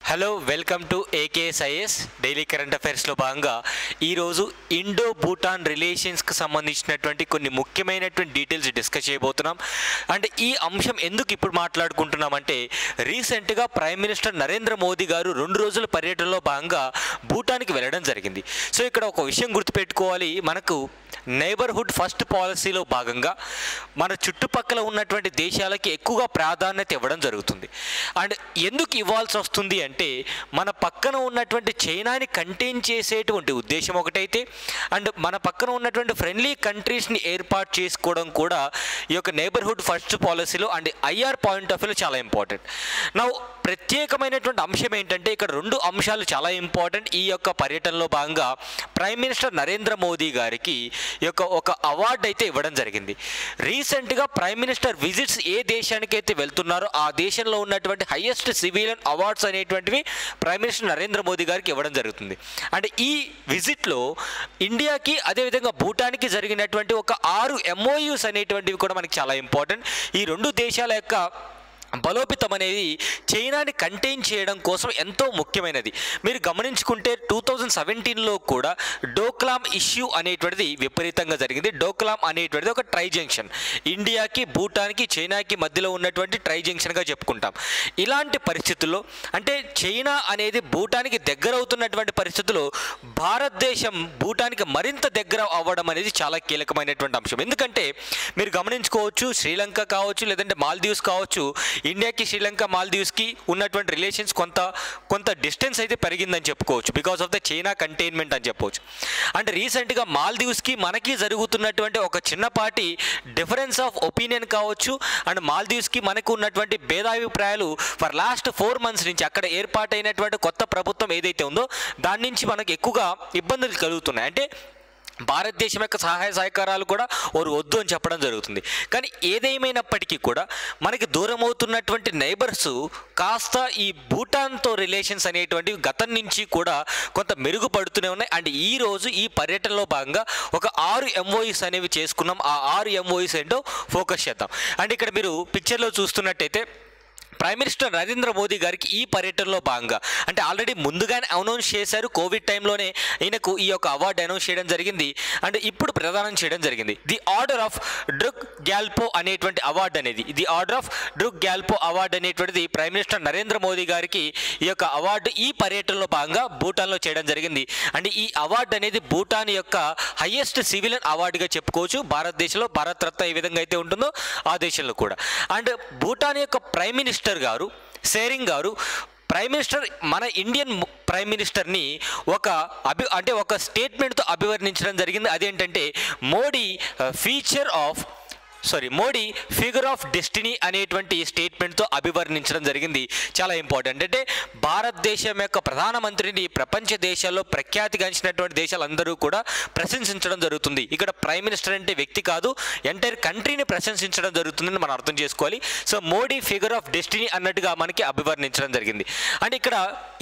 Hello welcome to AKSIS daily current అఫైర్స్లో భాగంగా ఈరోజు ఇండో భూటాన్ రిలేషన్స్కి సంబంధించినటువంటి కొన్ని ముఖ్యమైనటువంటి డీటెయిల్స్ డిస్కస్ చేయబోతున్నాం. అండ్ ఈ అంశం ఎందుకు ఇప్పుడు మాట్లాడుకుంటున్నామంటే రీసెంట్గా ప్రైమ్ మినిస్టర్ నరేంద్ర మోదీ గారు 2 రోజుల పర్యటనలో భాగంగా భూటాన్కి వెళ్ళడం జరిగింది. సో ఇక్కడ ఒక విషయం గుర్తుపెట్టుకోవాలి, మనకు నైబర్హుడ్ ఫస్ట్ పాలసీలో భాగంగా మన చుట్టుపక్కల ఉన్నటువంటి దేశాలకి ఎక్కువగా ప్రాధాన్యత ఇవ్వడం జరుగుతుంది. అండ్ ఎందుకు ఇవ్వాల్సి వస్తుంది అంటే మన పక్కన ఉన్నటువంటి చైనాని కంటైన్ చేసేటువంటి ఉద్దేశం ఒకటైతే, అండ్ మన పక్కన ఉన్నటువంటి ఫ్రెండ్లీ కంట్రీస్ని ఏర్పాటు చేసుకోవడం కూడా ఈ యొక్క నైబర్హుడ్ ఫస్ట్ పాలసీలో అండ్ ఐఆర్ పాయింట్ ఆఫ్ వ్యూలో చాలా ఇంపార్టెంట్. నా ప్రత్యేకమైనటువంటి అంశం ఏంటంటే ఇక్కడ 2 అంశాలు చాలా ఇంపార్టెంట్. ఈ యొక్క పర్యటనలో భాగంగా ప్రైమ్ మినిస్టర్ నరేంద్ర మోదీ గారికి ఈ యొక్క ఒక అవార్డు అయితే ఇవ్వడం జరిగింది. రీసెంట్గా ప్రైమ్ మినిస్టర్ విజిట్స్ ఏ దేశానికి అయితే వెళ్తున్నారో ఆ దేశంలో ఉన్నటువంటి హైయెస్ట్ సివిలియన్ అవార్డ్స్ అనేటువంటివి ప్రైమ్ మినిస్టర్ నరేంద్ర మోదీ గారికి ఇవ్వడం జరుగుతుంది. అంటే ఈ విజిట్లో ఇండియాకి అదేవిధంగా భూటాన్కి జరిగినటువంటి ఒక 6 MOUs అనేటువంటివి కూడా మనకి చాలా ఇంపార్టెంట్. ఈ 2 దేశాల యొక్క బలోపేతం అనేది చైనాని కంటైన్ చేయడం కోసం ఎంతో ముఖ్యమైనది. మీరు గమనించుకుంటే 2017లో కూడా డోక్లామ్ ఇష్యూ అనేటువంటిది విపరీతంగా జరిగింది. డోక్లామ్ అనేటువంటిది ఒక ట్రై జంక్షన్, ఇండియాకి భూటాన్కి చైనాకి మధ్యలో ఉన్నటువంటి ట్రై జంక్షన్గా చెప్పుకుంటాం. ఇలాంటి పరిస్థితుల్లో అంటే చైనా అనేది భూటాన్కి దగ్గర అవుతున్నటువంటి పరిస్థితుల్లో భారతదేశం భూటాన్కి మరింత దగ్గర అవ్వడం అనేది చాలా కీలకమైనటువంటి అంశం. ఎందుకంటే మీరు గమనించుకోవచ్చు, శ్రీలంక కావచ్చు లేదంటే మాల్దీవ్స్ కావచ్చు, ఇండియాకి శ్రీలంక మాల్దీవ్స్కి ఉన్నటువంటి రిలేషన్స్ కొంత డిస్టెన్స్ అయితే పెరిగిందని చెప్పుకోవచ్చు because of the China containment అని చెప్పవచ్చు. అంటే రీసెంట్గా మాల్దీవ్స్కి మనకి జరుగుతున్నటువంటి ఒక చిన్నపాటి డిఫరెన్స్ ఆఫ్ ఒపీనియన్ కావచ్చు, అండ్ మాల్దీవ్స్కి మనకు ఉన్నటువంటి భేదాభిప్రాయాలు ఫర్ లాస్ట్ 4 months నుంచి అక్కడ ఏర్పాటైనటువంటి కొత్త ప్రభుత్వం ఏదైతే ఉందో దాని నుంచి మనకు ఎక్కువగా ఇబ్బందులు కలుగుతున్నాయి. అంటే భారతదేశం యొక్క సహాయ సహకారాలు కూడా వారు వద్దు అని చెప్పడం జరుగుతుంది. కానీ ఏదేమైనప్పటికీ కూడా మనకి దూరం అవుతున్నటువంటి నైబర్స్ కాస్త ఈ భూటాన్తో రిలేషన్స్ అనేటువంటివి గతం నుంచి కూడా కొంత మెరుగుపడుతూనే ఉన్నాయి. అండ్ ఈరోజు ఈ పర్యటనలో భాగంగా ఒక 6 MOUs అనేవి చేసుకున్నాం. ఆ 6 MOUs ఏంటో ఫోకస్ చేద్దాం. అండ్ ఇక్కడ మీరు పిక్చర్లో చూస్తున్నట్టయితే ప్రైమ్ మినిస్టర్ నరేంద్ర మోదీ గారికి ఈ పర్యటనలో భాగంగా అంటే ఆల్రెడీ ముందుగానే అనౌన్స్ చేశారు, కోవిడ్ టైంలోనే ఈయనకు ఈ యొక్క అవార్డు అనౌన్స్ చేయడం జరిగింది. అండ్ ఇప్పుడు ప్రదానం చేయడం జరిగింది. The order of Druk Gyalpo అనేటువంటి అవార్డు అనేది, the order of Druk Gyalpo award అనేటువంటిది ప్రైమ్ మినిస్టర్ నరేంద్ర మోదీ గారికి ఈ యొక్క అవార్డు ఈ పర్యటనలో భాగంగా భూటాన్లో చేయడం జరిగింది. అండ్ ఈ అవార్డు అనేది భూటాన్ యొక్క హైయెస్ట్ సివిలియన్ అవార్డుగా చెప్పుకోవచ్చు. భారతదేశంలో భారత్ రత్న ఏ విధంగా అయితే ఉంటుందో ఆ దేశంలో కూడా. అండ్ భూటాన్ యొక్క ప్రైమ్ మినిస్టర్ గారు షేరింగ్ గారు ప్రైమ్ మినిస్టర్ మన ఇండియన్ ప్రైమ్ మినిస్టర్ని ఒక స్టేట్మెంట్తో అభివర్ణించడం జరిగింది. అదేంటంటే మోడీ ఫిగర్ ఆఫ్ డెస్టినీ అనేటువంటి స్టేట్మెంట్తో అభివర్ణించడం జరిగింది. చాలా ఇంపార్టెంట్. అంటే భారతదేశం యొక్క ప్రధానమంత్రిని ప్రపంచ దేశాల్లో ప్రఖ్యాతిగాంచినటువంటి దేశాలందరూ కూడా ప్రశంసించడం జరుగుతుంది. ఇక్కడ ప్రైమ్ మినిస్టర్ అంటే వ్యక్తి కాదు, ఎంటైర్ కంట్రీని ప్రశంసించడం జరుగుతుందని మనం అర్థం చేసుకోవాలి. So Modi figure of destiny అన్నట్టుగా మనకి అభివర్ణించడం జరిగింది. అండ్ ఇక్కడ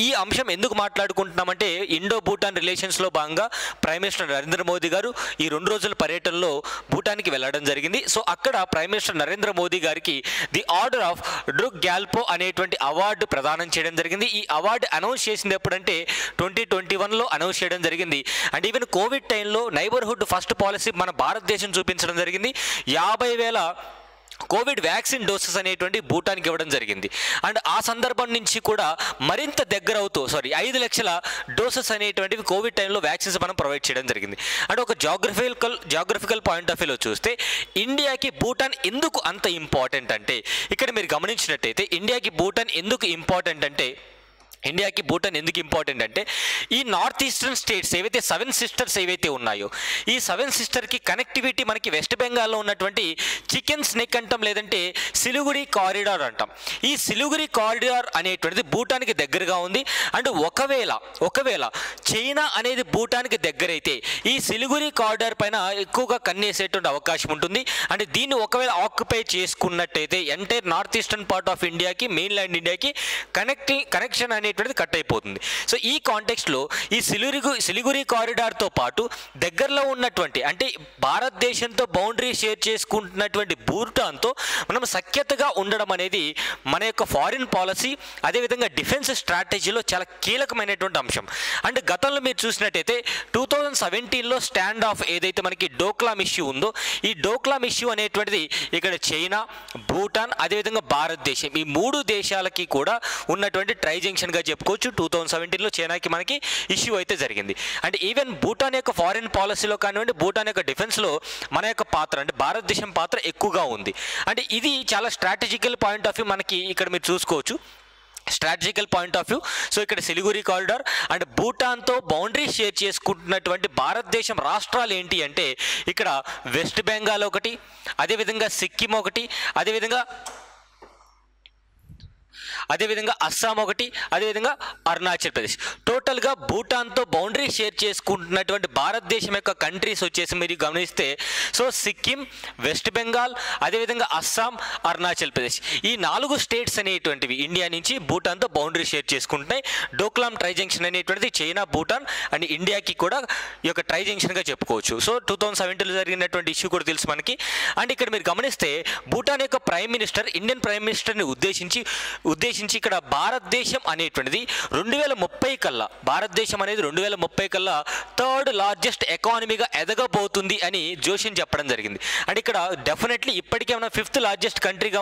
ఈ అంశం ఎందుకు మాట్లాడుకుంటున్నామంటే ఇండో భూటాన్ రిలేషన్స్లో భాగంగా ప్రైమ్ మినిస్టర్ నరేంద్ర మోదీ గారు ఈ 2 రోజుల పర్యటనలో భూటాన్కి వెళ్ళడం జరిగింది. సో అక్కడ ప్రైమ్ మినిస్టర్ నరేంద్ర మోదీ గారికి the order of Druk Gyalpo అనేటువంటి అవార్డు ప్రదానం చేయడం జరిగింది. ఈ అవార్డు అనౌన్స్ చేసింది ఎప్పుడంటే 2021లో అనౌన్స్ చేయడం జరిగింది. అండ్ ఈవెన్ కోవిడ్ టైంలో నైబర్హుడ్ ఫస్ట్ పాలసీ మన భారతదేశం చూపించడం జరిగింది. 50,000 కోవిడ్ వ్యాక్సిన్ డోసెస్ అనేటువంటి భూటాన్కి ఇవ్వడం జరిగింది. అండ్ ఆ సందర్భం నుంచి కూడా మరింత దగ్గర అవుతూ 5 లక్షల డోసెస్ అనేటువంటివి కోవిడ్ టైంలో వ్యాక్సిన్స్ మనం ప్రొవైడ్ చేయడం జరిగింది. అంటే ఒక జాగ్రఫికల్ పాయింట్ ఆఫ్ వ్యూలో చూస్తే ఇండియాకి భూటాన్ ఎందుకు అంత ఇంపార్టెంట్ అంటే ఇక్కడ మీరు గమనించినట్టయితే ఇండియాకి భూటాన్ ఎందుకు ఇంపార్టెంట్ అంటే ఈ నార్త్ ఈస్టర్న్ స్టేట్స్ ఏవైతే 7 సిస్టర్స్ ఏవైతే ఉన్నాయో ఈ 7 సిస్టర్కి కనెక్టివిటీ మనకి వెస్ట్ బెంగాల్లో ఉన్నటువంటి చికెన్ స్నేక్ అంటాం, లేదంటే సిలిగురి కారిడార్ అంటాం. ఈ సిలిగురి కారిడార్ అనేటువంటిది భూటాన్కి దగ్గరగా ఉంది. అండ్ ఒకవేళ చైనా అనేది భూటాన్కి దగ్గరైతే ఈ సిలిగురి కారిడార్ పైన ఎక్కువగా కన్నేసేటువంటి అవకాశం ఉంటుంది. అంటే దీన్ని ఒకవేళ ఆక్యుపై చేసుకున్నట్టయితే entire north eastern part of ఇండియాకి మెయిన్ ల్యాండ్ ఇండియాకి కనెక్షన్ అనే అనేటువంటిది కట్ అయిపోతుంది. సో ఈ కాంటెక్స్ట్లో ఈ సిలిగురి కారిడార్తో పాటు దగ్గరలో ఉన్నటువంటి అంటే భారతదేశంతో బౌండరీ షేర్ చేసుకుంటున్నటువంటి భూటాన్తో మనం సఖ్యతగా ఉండడం అనేది మన యొక్క ఫారిన్ పాలసీ అదేవిధంగా డిఫెన్స్ స్ట్రాటజీలో చాలా కీలకమైనటువంటి అంశం. అండ్ గతంలో మీరు చూసినట్టయితే 2017లో స్టాండ్ ఆఫ్ ఏదైతే మనకి డోక్లాం ఇష్యూ ఉందో ఈ డోక్లాం ఇష్యూ అనేటువంటిది ఇక్కడ చైనా, భూటాన్ అదేవిధంగా భారతదేశం ఈ మూడు దేశాలకి కూడా ఉన్నటువంటి ట్రై జంక్షన్గా చెప్పుకోవచ్చు. 2017లో చైనాకి మనకి ఇష్యూ అయితే జరిగింది. అంటే ఈవెన్ భూటాన్ యొక్క ఫారిన్ పాలసీలో కానివ్వండి, భూటాన్ యొక్క డిఫెన్స్లో మన యొక్క పాత్ర అంటే భారతదేశం పాత్ర ఎక్కువగా ఉంది. అంటే ఇది చాలా స్ట్రాటజికల్ పాయింట్ ఆఫ్ వ్యూ మనకి ఇక్కడ మీరు చూసుకోవచ్చు. Strategical point of view. So ఇక్కడ సిలిగురి కారిడార్ అండ్ భూటాన్తో బౌండరీ షేర్ చేసుకుంటున్నటువంటి భారతదేశం రాష్ట్రాలు ఏంటి అంటే ఇక్కడ వెస్ట్ బెంగాల్ ఒకటి, అదేవిధంగా సిక్కిం ఒకటి, అదేవిధంగా అస్సాం ఒకటి, అదేవిధంగా అరుణాచల్ ప్రదేశ్. టోటల్గా భూటాన్తో బౌండరీ షేర్ చేసుకుంటున్నటువంటి భారతదేశం యొక్క కంట్రీస్ వచ్చేసి మీరు గమనిస్తే సో సిక్కిం, వెస్ట్ బెంగాల్, అదేవిధంగా అస్సాం, అరుణాచల్ ప్రదేశ్ ఈ 4 స్టేట్స్ అనేటువంటివి ఇండియా నుంచి భూటాన్తో బౌండరీ షేర్ చేసుకుంటున్నాయి. డోక్లాం ట్రై జంక్షన్ అనేటువంటిది చైనా, భూటాన్ అండ్ ఇండియాకి కూడా ఈ యొక్క ట్రై జంక్షన్గా చెప్పుకోవచ్చు. సో 2017లో జరిగినటువంటి ఇష్యూ కూడా తెలుసు మనకి. అండ్ ఇక్కడ మీరు గమనిస్తే భూటాన్ యొక్క ప్రైమ్ మినిస్టర్ ఇండియన్ ప్రైమ్ మినిస్టర్ని ఉద్దేశించి ఇక్కడ భారతదేశం అనేటువంటిది 2030 కల్లా భారతదేశం అనేది 2030 కల్లా 3rd లార్జెస్ట్ ఎకానమీగా ఎదగబోతుంది అని జోషిన్ చెప్పడం జరిగింది. అండ్ ఇక్కడ డెఫినెట్లీ ఇప్పటికే మనం 5th లార్జెస్ట్ కంట్రీగా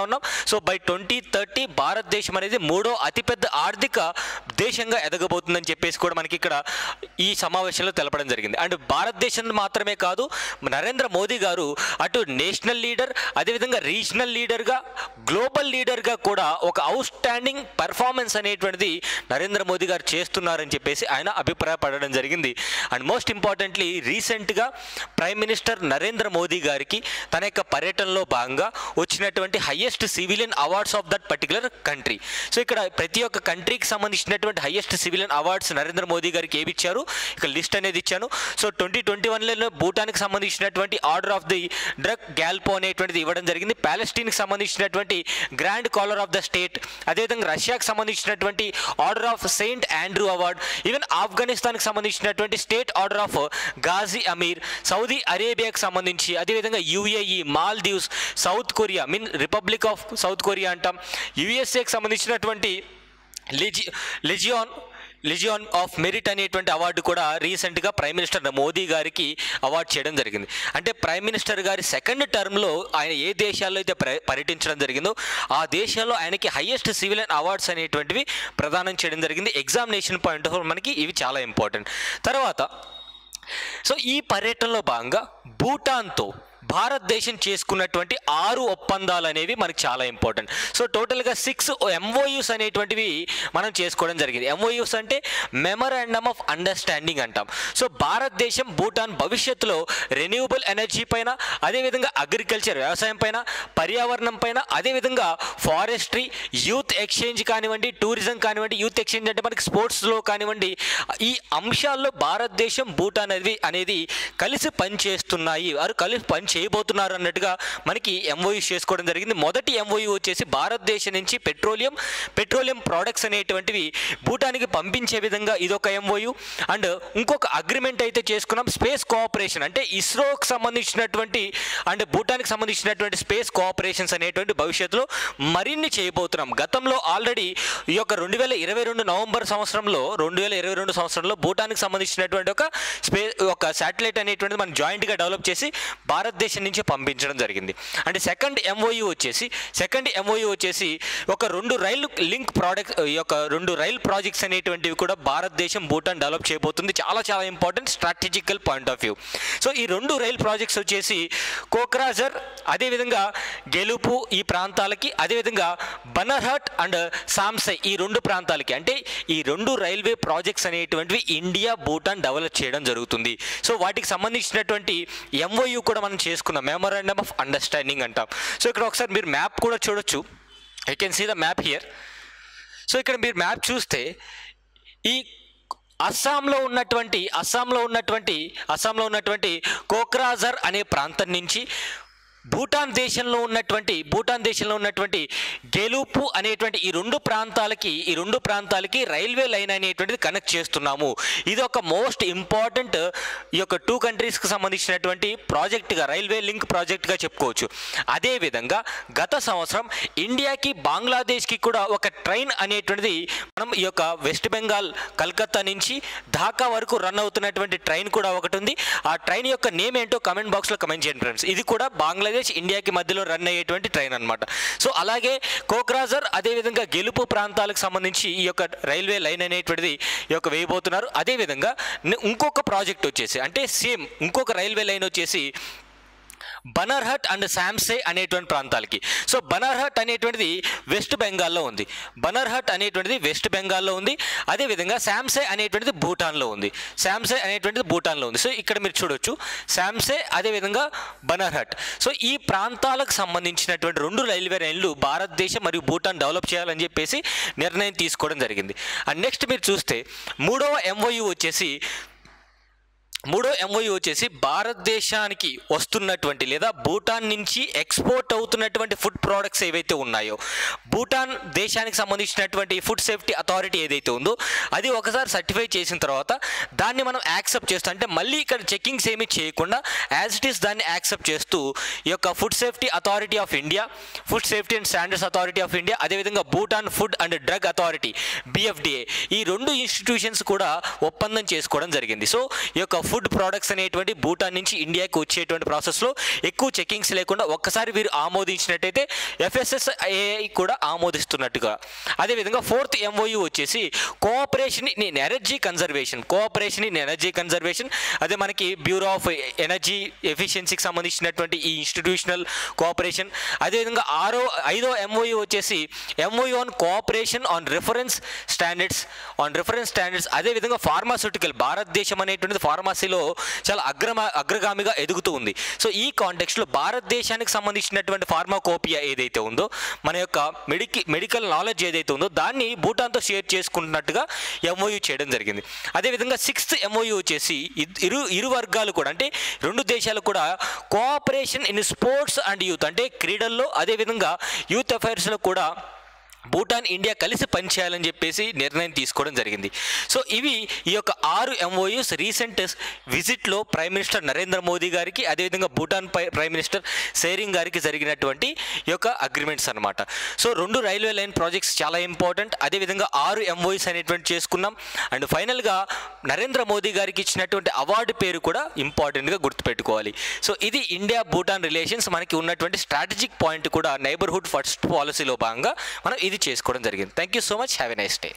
ఉన్నాం. సో బై 2030 భారతదేశం అనేది 3వ అతిపెద్ద ఆర్థిక దేశంగా ఎదగబోతుందని చెప్పేసి కూడా మనకి ఇక్కడ ఈ సమావేశంలో తెలపడం జరిగింది. అండ్ భారతదేశం మాత్రమే కాదు నరేంద్ర మోదీ గారు అటు నేషనల్ లీడర్ అదేవిధంగా రీజనల్ లీడర్గా గ్లోబల్ లీడర్గా కూడా ఒక అవుట్ స్టాండింగ్ పర్ఫార్మెన్స్ అనేటువంటిది నరేంద్ర మోదీ గారు చేస్తున్నారని చెప్పేసి ఆయన అభిప్రాయపడడం జరిగింది. అండ్ మోస్ట్ ఇంపార్టెంట్లీ రీసెంట్గా ప్రైమ్ మినిస్టర్ నరేంద్ర మోదీ గారికి తన యొక్క పర్యటనలో భాగంగా వచ్చినటువంటి highest civilian awards of that particular country. So ఇక్కడ ప్రతి ఒక్క కంట్రీకి సంబంధించినటువంటి highest civilian awards Narendra Modi గారికి ఏమి ఇచ్చారు ఇక్కడ లిస్ట్ అనేది ఇచ్చాను. సో 2021లో భూటాన్కి సంబంధించినటువంటి order of the Druk Gyalpo అనేటువంటిది ఇవ్వడం జరిగింది. ప్యాలెస్టీన్కి సంబంధించినటువంటి grand collar of the state, అదేవిధంగా రష్యాకి సంబంధించినటువంటి order of Saint Andrew award, even ఆఫ్ఘనిస్తాన్కి సంబంధించినటువంటి state order of Ghazi Amir, Saudi అరేబియాకి సంబంధించి అదేవిధంగా UAE, Maldives, South Korea republic of South Korea అంటాం, యుఎస్ఏకి సంబంధించినటువంటి లిజియాన్ ఆఫ్ మెరిట్ అనేటువంటి అవార్డు కూడా రీసెంట్గా ప్రైమ్ మినిస్టర్ మోదీ గారికి అవార్డు చేయడం జరిగింది. అంటే ప్రైమ్ మినిస్టర్ గారి 2nd టర్మ్లో ఆయన ఏ దేశాల్లో అయితే పర్యటించడం జరిగిందో ఆ దేశాల్లో ఆయనకి హయ్యెస్ట్ సివిలియన్ అవార్డ్స్ అనేటువంటివి ప్రదానం చేయడం జరిగింది. ఎగ్జామినేషన్ పాయింట్ ఆఫ్ మనకి ఇవి చాలా ఇంపార్టెంట్. తర్వాత సో ఈ పర్యటనలో భాగంగా భూటాన్తో భారతదేశం చేసుకున్నటువంటి 6 ఒప్పందాలు అనేవి మనకి చాలా ఇంపార్టెంట్. సో టోటల్గా 6 MOUs అనేటువంటివి మనం చేసుకోవడం జరిగింది. MOUs అంటే మెమరాండమ్ ఆఫ్ అండర్స్టాండింగ్ అంటాం. సో భారతదేశం భూటాన్ భవిష్యత్తులో రెన్యూవబుల్ ఎనర్జీ పైన, అదేవిధంగా అగ్రికల్చర్ వ్యవసాయం పైన, పర్యావరణం పైన, అదేవిధంగా ఫారెస్ట్రీ, యూత్ ఎక్స్చేంజ్ కానివ్వండి, టూరిజం కానివ్వండి, యూత్ ఎక్స్చేంజ్ అంటే మనకి స్పోర్ట్స్లో కానివ్వండి, ఈ అంశాల్లో భారతదేశం భూటాన్ అనేది కలిసి పనిచేస్తున్నాయి, వారు కలిసి పని చేయబోతున్నారు అన్నట్టుగా మనకి MOU చేసుకోవడం జరిగింది. మొదటి MOU వచ్చేసి భారతదేశం నుంచి పెట్రోలియం ప్రోడక్ట్స్ అనేటువంటివి భూటాన్కి పంపించే విధంగా ఇదొక MOU. అండ్ ఇంకొక అగ్రిమెంట్ అయితే చేసుకున్నాం, స్పేస్ కోఆపరేషన్ అంటే ఇస్రోకి సంబంధించినటువంటి అండ్ భూటాన్కి సంబంధించినటువంటి స్పేస్ కోఆపరేషన్స్ అనేటువంటి భవిష్యత్తులో మరిన్ని చేయబోతున్నాం. గతంలో ఆల్రెడీ ఈ యొక్క 2022 నవంబర్ సంవత్సరంలో భూటాన్కి సంబంధించినటువంటి ఒక శాటిలైట్ అనేటువంటిది మనం జాయింట్గా డెవలప్ చేసి భారతదేశం నుంచి పంపించడం జరిగింది. అంటే సెకండ్ MOU వచ్చేసి ఒక 2 రైల్ ప్రాజెక్ట్స్ అనేటువంటివి కూడా భారతదేశం భూటాన్ డెవలప్ చేయబోతుంది. చాలా చాలా important strategical point of view. So ఈ 2 రైల్ ప్రాజెక్ట్స్ వచ్చేసి కోక్రాజర్, అదేవిధంగా గెలుపు ఈ ప్రాంతాలకి, అదేవిధంగా బనర్హట్ అండ్ సామ్సై ఈ 2 ప్రాంతాలకి, అంటే ఈ 2 రైల్వే ప్రాజెక్ట్స్ అనేటువంటివి ఇండియా భూటాన్ డెవలప్ చేయడం జరుగుతుంది. సో వాటికి సంబంధించినటువంటి MOU కూడా మనం చేసుకున్నాం, మెమరాండమ్ ఆఫ్ అండర్స్టాండింగ్ అంటాం. సో ఇక్కడ ఒకసారి మీరు మ్యాప్ కూడా చూడొచ్చు, you can see the map here. So ఇక్కడ మీరు మ్యాప్ చూస్తే ఈ అస్సాంలో ఉన్నటువంటి కోక్రాజర్ అనే ప్రాంతం నుంచి భూటాన్ దేశంలో ఉన్నటువంటి గెలుపు అనేటువంటి ఈ రెండు ప్రాంతాలకి రైల్వే లైన్ అనేటువంటిది కనెక్ట్ చేస్తున్నాము. ఇది ఒక మోస్ట్ ఇంపార్టెంట్ ఈ యొక్క 2 కంట్రీస్కి సంబంధించినటువంటి ప్రాజెక్ట్గా, రైల్వే లింక్ ప్రాజెక్ట్గా చెప్పుకోవచ్చు. అదేవిధంగా గత సంవత్సరం ఇండియాకి బంగ్లాదేశ్కి కూడా ఒక ట్రైన్ అనేటువంటిది మనం ఈ యొక్క వెస్ట్ బెంగాల్ కలకత్తా నుంచి ఢాకా వరకు రన్ అవుతున్నటువంటి ట్రైన్ కూడా ఒకటి ఉంది. ఆ ట్రైన్ యొక్క నేమ్ ఏంటో కమెంట్ బాక్స్లో కమెంట్ చేయండి ఫ్రెండ్స్. ఇది కూడా బంగ్లాదేశ్ ఇండియాకి మధ్యలో రన్ అయ్యేటువంటి ట్రైన్ అనమాట. సో అలాగే కోక్రాజర్ అదేవిధంగా గెలుపు ప్రాంతాలకు సంబంధించి ఈ యొక్క రైల్వే లైన్ అనేటువంటిది ఈ యొక్క వేయబోతున్నారు. అదేవిధంగా ఇంకొక ప్రాజెక్ట్ వచ్చేసి, అంటే సేమ్ ఇంకొక రైల్వే లైన్ వచ్చేసి బనర్హట్ అండ్ శాంసే అనేటువంటి ప్రాంతాలకి. సో బనర్హట్ అనేటువంటిది వెస్ట్ బెంగాల్లో ఉంది. అదేవిధంగా శాంసే అనేటువంటిది భూటాన్లో ఉంది. సో ఇక్కడ మీరు చూడొచ్చు శాంసే అదేవిధంగా బనర్హట్. సో ఈ ప్రాంతాలకు సంబంధించినటువంటి 2 రైల్వే లైన్లు భారతదేశం మరియు భూటాన్ డెవలప్ చేయాలని చెప్పేసి నిర్ణయం తీసుకోవడం జరిగింది. అండ్ నెక్స్ట్ మీరు చూస్తే మూడవ ఎంఓయూ వచ్చేసి భారతదేశానికి వస్తున్నటువంటి లేదా భూటాన్ నుంచి ఎక్స్పోర్ట్ అవుతున్నటువంటి ఫుడ్ ప్రోడక్ట్స్ ఏవైతే ఉన్నాయో, భూటాన్ దేశానికి సంబంధించినటువంటి ఫుడ్ సేఫ్టీ అథారిటీ ఏదైతే ఉందో అది ఒకసారి సర్టిఫై చేసిన తర్వాత దాన్ని మనం యాక్సెప్ట్ చేస్తాం. అంటే మళ్ళీ ఇక్కడ చెకింగ్స్ ఏమీ చేయకుండా యాజ్ ఇట్ ఈస్ దాన్ని యాక్సెప్ట్ చేస్తూ ఈ యొక్క food safety authority of India, food safety and standards authority of India, అదేవిధంగా Bhutan food and drug authority BFDA, ఈ 2 ఇన్స్టిట్యూషన్స్ కూడా ఒప్పందం చేసుకోవడం జరిగింది. సో ఈ యొక్క ఫుడ్ ప్రోడక్ట్స్ అనేటువంటి భూటాన్ నుంచి ఇండియాకి వచ్చేటువంటి ప్రాసెస్లో ఎక్కువ చెకింగ్స్ లేకుండా ఒక్కసారి వీరు ఆమోదించినట్టయితే FSSAI కూడా ఆమోదిస్తున్నట్టుగా. అదేవిధంగా 4th MOU వచ్చేసి కోఆపరేషన్ ఇన్ ఎనర్జీ కన్జర్వేషన్. అదే మనకి బ్యూరో ఆఫ్ ఎనర్జీ ఎఫిషియన్సీకి సంబంధించినటువంటి ఈ ఇన్స్టిట్యూషనల్ కోఆపరేషన్. అదేవిధంగా 5వ MOU వచ్చేసి MOU on cooperation on reference standards. అదేవిధంగా ఫార్మాస్యూటికల్, భారతదేశం అనేటువంటిది ఫార్మసీలో చాలా అగ్రగామిగా ఎదుగుతూ ఉంది. సో ఈ కాంటెక్స్ట్లో భారతదేశానికి సంబంధించినటువంటి ఫార్మాకోపియా ఏదైతే ఉందో, మన యొక్క మెడికల్ నాలెడ్జ్ ఏదైతే ఉందో దాన్ని భూటాన్తో షేర్ చేసుకుంటున్నట్టుగా MOU చేయడం జరిగింది. అదేవిధంగా 6th MOU వచ్చేసి ఇరు వర్గాలు కూడా, అంటే 2 దేశాలు కూడా cooperation in sports and youth, అంటే క్రీడల్లో అదేవిధంగా యూత్ అఫైర్స్లో కూడా భూటాన్ ఇండియా కలిసి పనిచేయాలని చెప్పేసి నిర్ణయం తీసుకోవడం జరిగింది. సో ఇవి ఈ యొక్క 6 MOUs రీసెంట్ విజిట్లో ప్రైమ్ మినిస్టర్ నరేంద్ర మోదీ గారికి అదేవిధంగా భూటాన్ ప్రైమ్ మినిస్టర్ షేరింగ్ గారికి జరిగినటువంటి ఈ యొక్క అగ్రిమెంట్స్ అనమాట. సో 2 రైల్వే లైన్ ప్రాజెక్ట్స్ చాలా ఇంపార్టెంట్. అదేవిధంగా 6 MOUs అనేటువంటి చేసుకున్నాం. అండ్ ఫైనల్గా నరేంద్ర మోదీ గారికి ఇచ్చినటువంటి అవార్డు పేరు కూడా ఇంపార్టెంట్గా గుర్తుపెట్టుకోవాలి. సో ఇది ఇండియా భూటాన్ రిలేషన్స్ మనకి ఉన్నటువంటి స్ట్రాటజిక్ పాయింట్ కూడా నైబర్హుడ్ ఫస్ట్ పాలసీలో భాగంగా మనం ఇది చేసుకోవడం జరిగింది. Thank you so much. Have a nice day.